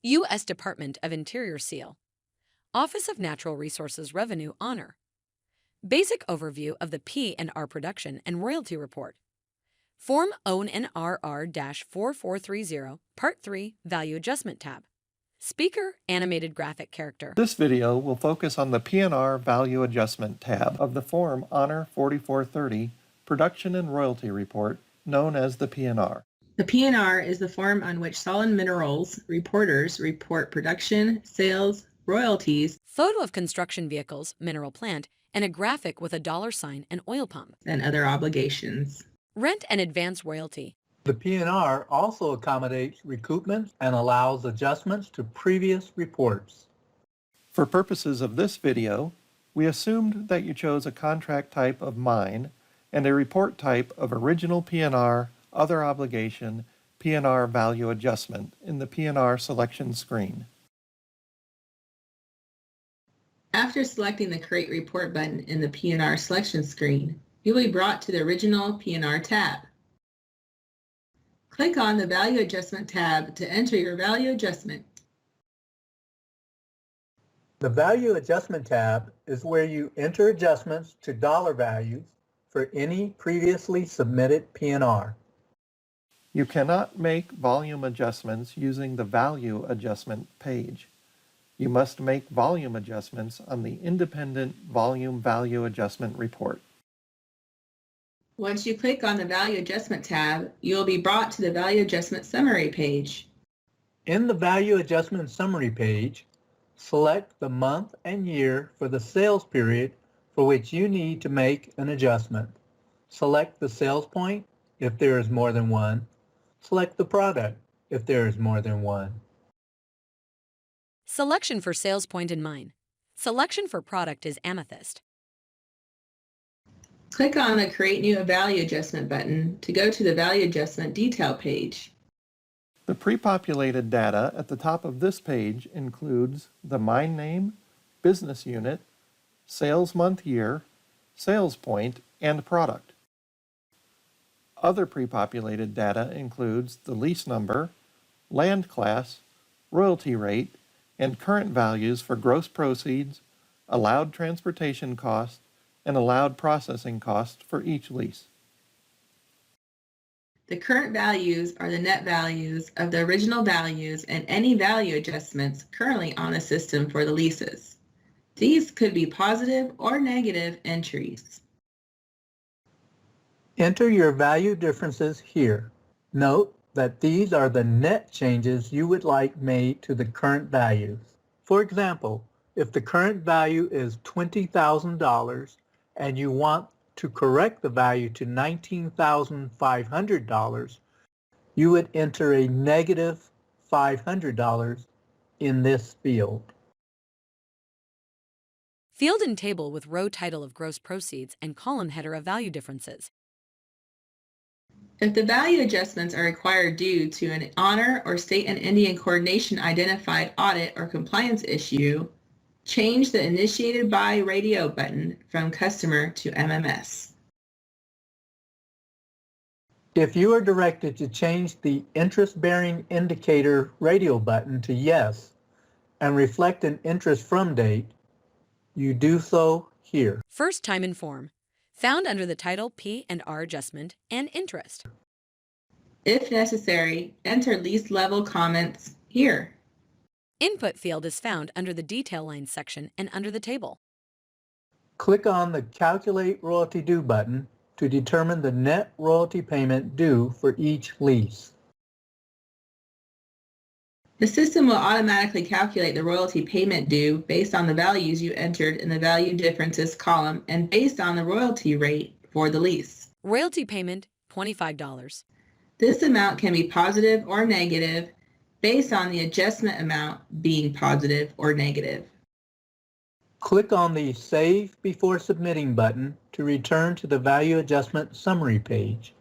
U.S. Department of Interior seal. Office of Natural Resources Revenue Honor. Basic overview of the P&R production and royalty report. Form ONNRR-4430, Part 3, Value Adjustment tab. Speaker Animated Graphic Character. This video will focus on the P&R Value Adjustment tab of the Form Honor 4430 Production and Royalty Report, known as the P&R. The P&R is the form on which solid minerals reporters report production, sales, royalties, Photo of construction vehicles, mineral plant, and a graphic with a $sign and oil pump. and other obligations. Rent and advance royalty. The P&R also accommodates recoupments and allows adjustments to previous reports. For purposes of this video, we assumed that you chose a contract type of mine and a report type of original P&R, other obligation, P&R value adjustment in the P&R selection screen. After selecting the Create Report button in the P&R selection screen, you'll be brought to the original P&R tab. Click on the Value Adjustment tab to enter your value adjustment. The Value Adjustment tab is where you enter adjustments to dollar values for any previously submitted P&R. You cannot make volume adjustments using the Value Adjustment page. You must make volume adjustments on the independent Volume Value Adjustment report. Once you click on the Value Adjustment tab, you will be brought to the Value Adjustment Summary page. In the Value Adjustment Summary page, select the month and year for the sales period for which you need to make an adjustment. Select the sales point if there is more than one. Select the product if there is more than one. Selection for sales point in mine. Selection for product is amethyst. Click on the Create New Value Adjustment button to go to the Value Adjustment Detail page. The pre-populated data at the top of this page includes the mine name, business unit, sales month year, sales point, and product. Other pre-populated data includes the lease number, land class, royalty rate, and current values for gross proceeds, allowed transportation cost, and allowed processing cost for each lease. The current values are the net values of the original values and any value adjustments currently on the system for the leases. These could be positive or negative entries. Enter your value differences here. Note that these are the net changes you would like made to the current values. For example, if the current value is $20,000 and you want to correct the value to $19,500, you would enter a negative $500 in this field. Field and table with row title of gross proceeds and column header of value differences. If the value adjustments are required due to an Honor or State and Indian Coordination identified audit or compliance issue, change the Initiated By Radio button from Customer to MMS. If you are directed to change the interest-bearing indicator radio button to Yes and reflect an interest from date, you do so here. First time in form. Found under the title P&R Adjustment and Interest. If necessary, enter lease level comments here. Input field is found under the Detail Lines section and under the table. Click on the Calculate Royalty Due button to determine the net royalty payment due for each lease. The system will automatically calculate the royalty payment due based on the values you entered in the Value Differences column and based on the royalty rate for the lease. Royalty payment, $25. This amount can be positive or negative based on the adjustment amount being positive or negative. Click on the Save Before Submitting button to return to the Value Adjustment Summary page.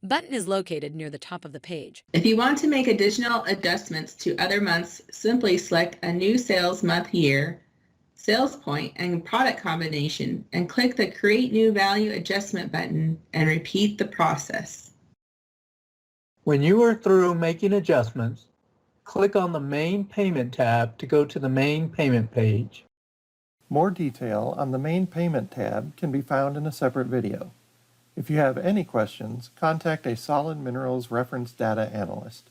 Button is located near the top of the page. If you want to make additional adjustments to other months, simply select a new sales month year, sales point, and product combination, and click the Create New Value Adjustment button and repeat the process. When you are through making adjustments, Click on the Main Payment tab to go to the Main Payment page. More detail on the Main Payment tab can be found in a separate video. If you have any questions, contact a Solid Minerals Reference Data Analyst.